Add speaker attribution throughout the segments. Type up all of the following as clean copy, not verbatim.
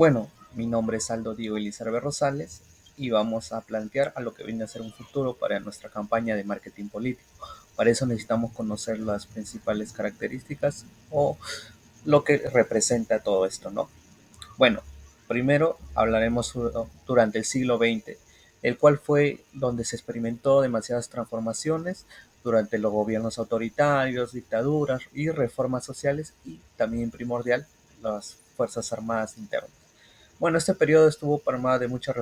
Speaker 1: Bueno, mi nombre es Aldo Diego Elizarbe Rosales y vamos a plantear a lo que viene a ser un futuro para nuestra campaña de marketing político. Para eso necesitamos conocer las principales características o lo que representa todo esto, ¿no? Bueno, primero hablaremos durante el siglo XX, el cual fue donde se experimentó demasiadas transformaciones durante los gobiernos autoritarios, dictaduras y reformas sociales y también primordial las Fuerzas Armadas internas. Bueno, este periodo estuvo formado de muchas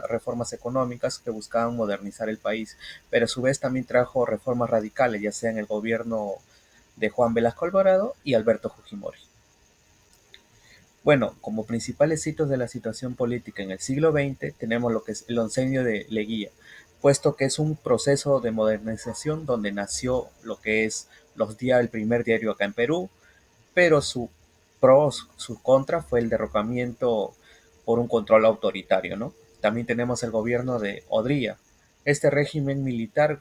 Speaker 1: reformas económicas que buscaban modernizar el país, pero a su vez también trajo reformas radicales, ya sea en el gobierno de Juan Velasco Alvarado y Alberto Fujimori. Bueno, como principales hitos de la situación política en el siglo XX tenemos lo que es el oncenio de Leguía, puesto que es un proceso de modernización donde nació lo que es el primer diario acá en Perú, pero su contra fue el derrocamiento por un control autoritario, ¿no? También tenemos el gobierno de Odría. Este régimen militar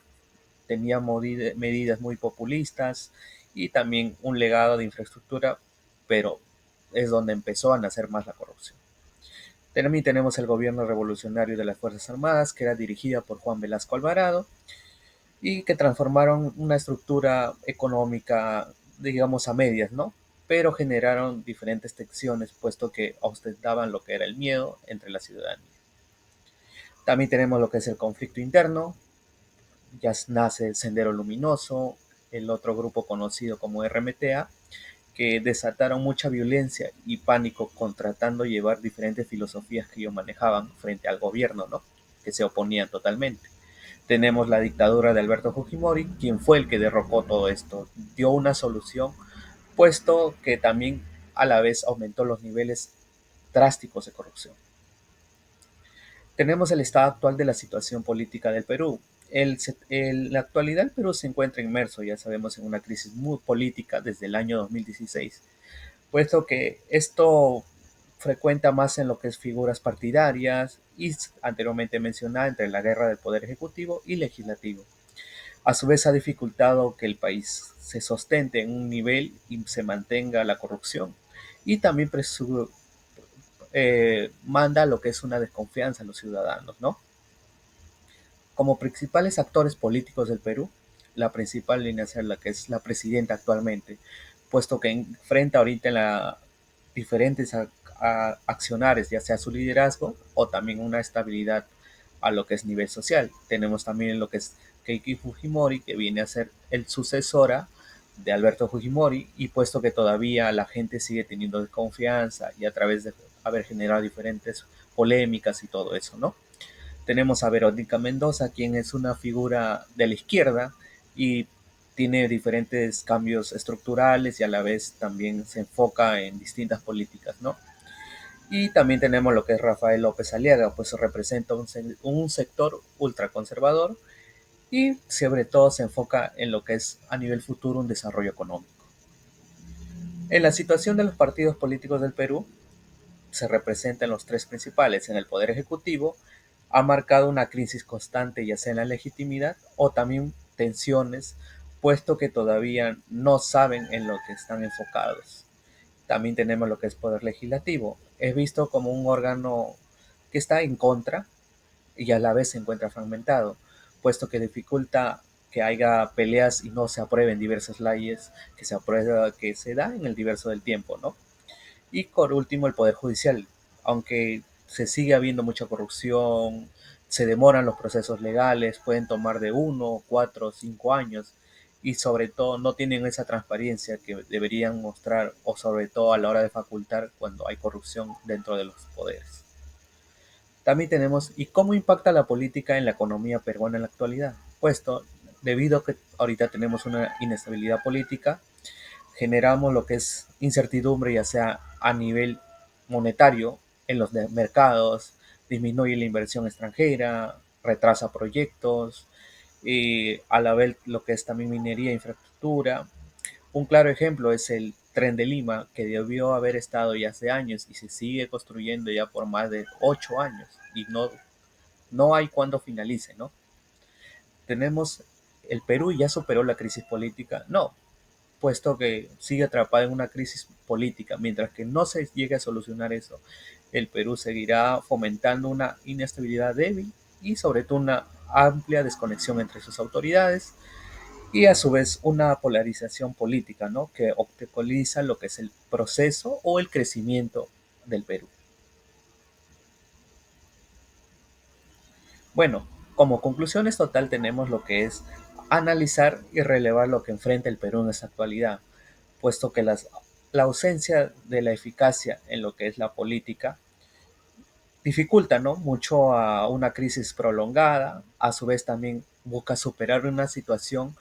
Speaker 1: tenía medidas muy populistas y también un legado de infraestructura, pero es donde empezó a nacer más la corrupción. También tenemos el gobierno revolucionario de las Fuerzas Armadas, que era dirigida por Juan Velasco Alvarado, y que transformaron una estructura económica, digamos, a medias, ¿no? Pero generaron diferentes tensiones, puesto que ostentaban lo que era el miedo entre la ciudadanía. También tenemos lo que es el conflicto interno, ya nace el Sendero Luminoso, el otro grupo conocido como RMTA, que desataron mucha violencia y pánico contratando llevar diferentes filosofías que ellos manejaban frente al gobierno, ¿no? Que se oponían totalmente. Tenemos la dictadura de Alberto Fujimori, quien fue el que derrocó todo esto, dio una solución, puesto que también a la vez aumentó los niveles drásticos de corrupción. Tenemos el estado actual de la situación política del Perú. En la actualidad el Perú se encuentra inmerso, ya sabemos, en una crisis muy política desde el año 2016, puesto que esto frecuenta más en lo que es figuras partidarias y anteriormente mencionada entre la guerra del poder ejecutivo y legislativo. A su vez ha dificultado que el país se sostente en un nivel y se mantenga la corrupción y también manda lo que es una desconfianza en los ciudadanos, ¿no? Como principales actores políticos del Perú, la principal línea es la que es la presidenta actualmente, puesto que enfrenta ahorita diferentes accionares, ya sea su liderazgo o también una estabilidad a lo que es nivel social. Tenemos también lo que es Keiki Fujimori, que viene a ser el sucesora de Alberto Fujimori, y puesto que todavía la gente sigue teniendo desconfianza y a través de haber generado diferentes polémicas y todo eso, ¿no? Tenemos a Verónica Mendoza, quien es una figura de la izquierda y tiene diferentes cambios estructurales y a la vez también se enfoca en distintas políticas, ¿no? Y también tenemos lo que es Rafael López Aliaga, pues representa un sector ultraconservador y sobre todo se enfoca en lo que es a nivel futuro un desarrollo económico. En la situación de los partidos políticos del Perú, se representan los tres principales en el Poder Ejecutivo, ha marcado una crisis constante ya sea en la legitimidad o también tensiones, puesto que todavía no saben en lo que están enfocados. También tenemos lo que es Poder Legislativo. Es visto como un órgano que está en contra y a la vez se encuentra fragmentado, puesto que dificulta que haya peleas y no se aprueben diversas leyes que se dan en el diverso del tiempo, ¿no? Y por último, el Poder Judicial. Aunque se sigue habiendo mucha corrupción, se demoran los procesos legales, pueden tomar de 1, 4, 5 años y sobre todo no tienen esa transparencia que deberían mostrar o sobre todo a la hora de facultar cuando hay corrupción dentro de los poderes. También tenemos, ¿y cómo impacta la política en la economía peruana en la actualidad? Puesto, debido a que ahorita tenemos una inestabilidad política, generamos lo que es incertidumbre, ya sea a nivel monetario en los mercados, disminuye la inversión extranjera, retrasa proyectos, y a la vez lo que es también minería e infraestructura. Un claro ejemplo es el tren de Lima, que debió haber estado ya hace años y se sigue construyendo ya por más de 8 años y no hay cuándo finalice, ¿no? Tenemos, ¿el Perú ya superó la crisis política? No, puesto que sigue atrapada en una crisis política. Mientras que no se llegue a solucionar eso, el Perú seguirá fomentando una inestabilidad débil y sobre todo una amplia desconexión entre sus autoridades y a su vez una polarización política, ¿no? Que obstaculiza lo que es el proceso o el crecimiento del Perú. Bueno, como conclusiones total tenemos lo que es analizar y relevar lo que enfrenta el Perú en esta actualidad, puesto que la ausencia de la eficacia en lo que es la política dificulta, ¿no?, mucho a una crisis prolongada, a su vez también busca superar una situación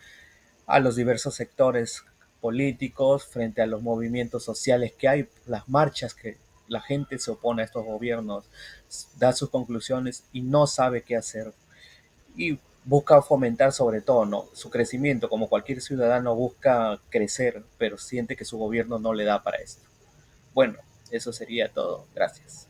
Speaker 1: a los diversos sectores políticos frente a los movimientos sociales que hay, las marchas que la gente se opone a estos gobiernos, da sus conclusiones y no sabe qué hacer y busca fomentar sobre todo, ¿no?, su crecimiento, como cualquier ciudadano busca crecer, pero siente que su gobierno no le da para esto. Bueno, eso sería todo. Gracias.